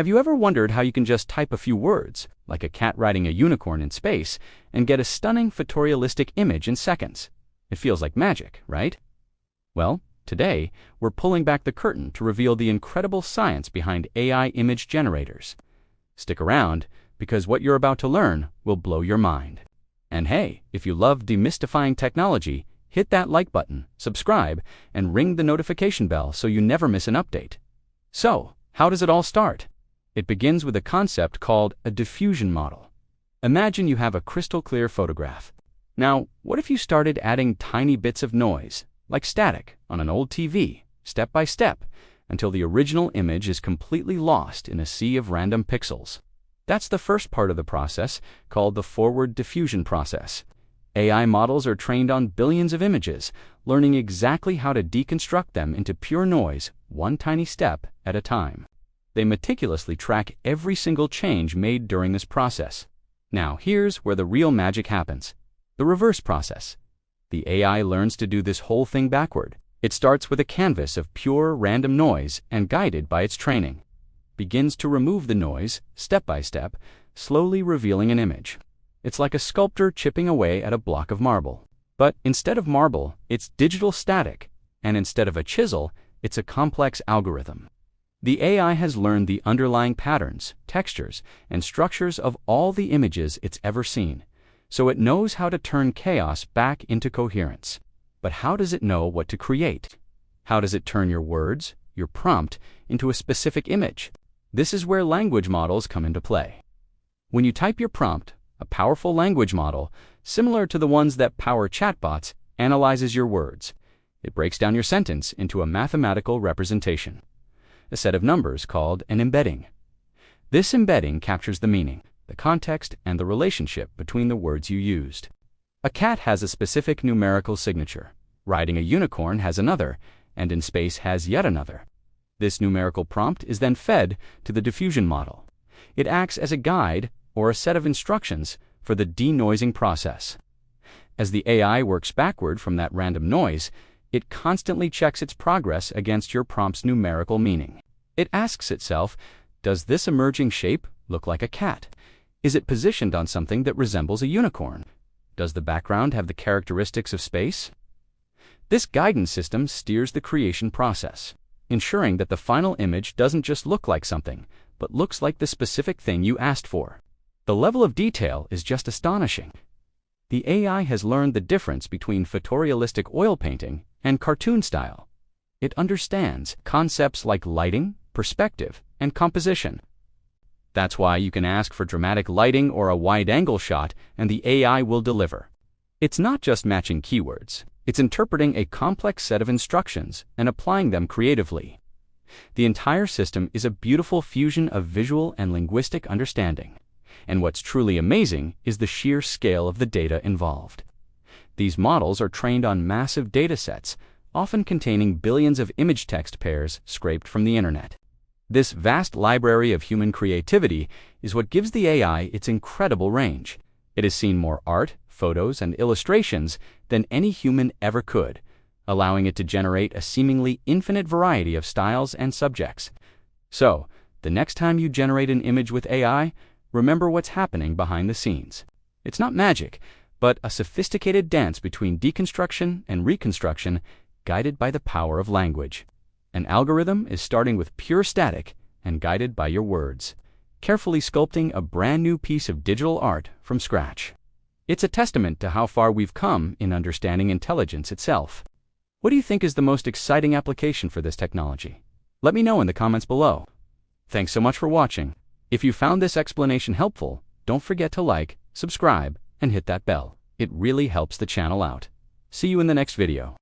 Have you ever wondered how you can just type a few words, like a cat riding a unicorn in space, and get a stunning photorealistic image in seconds? It feels like magic, right? Well, today, we're pulling back the curtain to reveal the incredible science behind AI image generators. Stick around, because what you're about to learn will blow your mind. And hey, if you love demystifying technology, hit that like button, subscribe, and ring the notification bell so you never miss an update. So, how does it all start? It begins with a concept called a diffusion model. Imagine you have a crystal clear photograph. Now, what if you started adding tiny bits of noise, like static, on an old TV, step by step, until the original image is completely lost in a sea of random pixels? That's the first part of the process, called the forward diffusion process. AI models are trained on billions of images, learning exactly how to deconstruct them into pure noise, one tiny step at a time. They meticulously track every single change made during this process. Now, here's where the real magic happens: the reverse process. The AI learns to do this whole thing backward. It starts with a canvas of pure random noise and, guided by its training, begins to remove the noise step by step, slowly revealing an image. It's like a sculptor chipping away at a block of marble. But instead of marble, it's digital static, and instead of a chisel, it's a complex algorithm. The AI has learned the underlying patterns, textures, and structures of all the images it's ever seen, so it knows how to turn chaos back into coherence. But how does it know what to create? How does it turn your words, your prompt, into a specific image? This is where language models come into play. When you type your prompt, a powerful language model, similar to the ones that power chatbots, analyzes your words. It breaks down your sentence into a mathematical representation, a set of numbers called an embedding. This embedding captures the meaning, the context, and the relationship between the words you used. A cat has a specific numerical signature, riding a unicorn has another, and in space has yet another. This numerical prompt is then fed to the diffusion model. It acts as a guide or a set of instructions for the denoising process. As the AI works backward from that random noise, it constantly checks its progress against your prompt's numerical meaning. It asks itself, does this emerging shape look like a cat? Is it positioned on something that resembles a unicorn? Does the background have the characteristics of space? This guidance system steers the creation process, ensuring that the final image doesn't just look like something, but looks like the specific thing you asked for. The level of detail is just astonishing. The AI has learned the difference between photorealistic oil painting and cartoon style. It understands concepts like lighting, perspective, and composition. That's why you can ask for dramatic lighting or a wide-angle shot, and the AI will deliver. It's not just matching keywords. It's interpreting a complex set of instructions and applying them creatively. The entire system is a beautiful fusion of visual and linguistic understanding. And what's truly amazing is the sheer scale of the data involved. These models are trained on massive data sets, often containing billions of image-text pairs scraped from the internet. This vast library of human creativity is what gives the AI its incredible range. It has seen more art, photos, and illustrations than any human ever could, allowing it to generate a seemingly infinite variety of styles and subjects. So, the next time you generate an image with AI, remember what's happening behind the scenes. It's not magic, but a sophisticated dance between deconstruction and reconstruction, guided by the power of language. An algorithm is starting with pure static and guided by your words, carefully sculpting a brand new piece of digital art from scratch. It's a testament to how far we've come in understanding intelligence itself. What do you think is the most exciting application for this technology? Let me know in the comments below. Thanks so much for watching. If you found this explanation helpful, don't forget to like, subscribe, and hit that bell. It really helps the channel out. See you in the next video.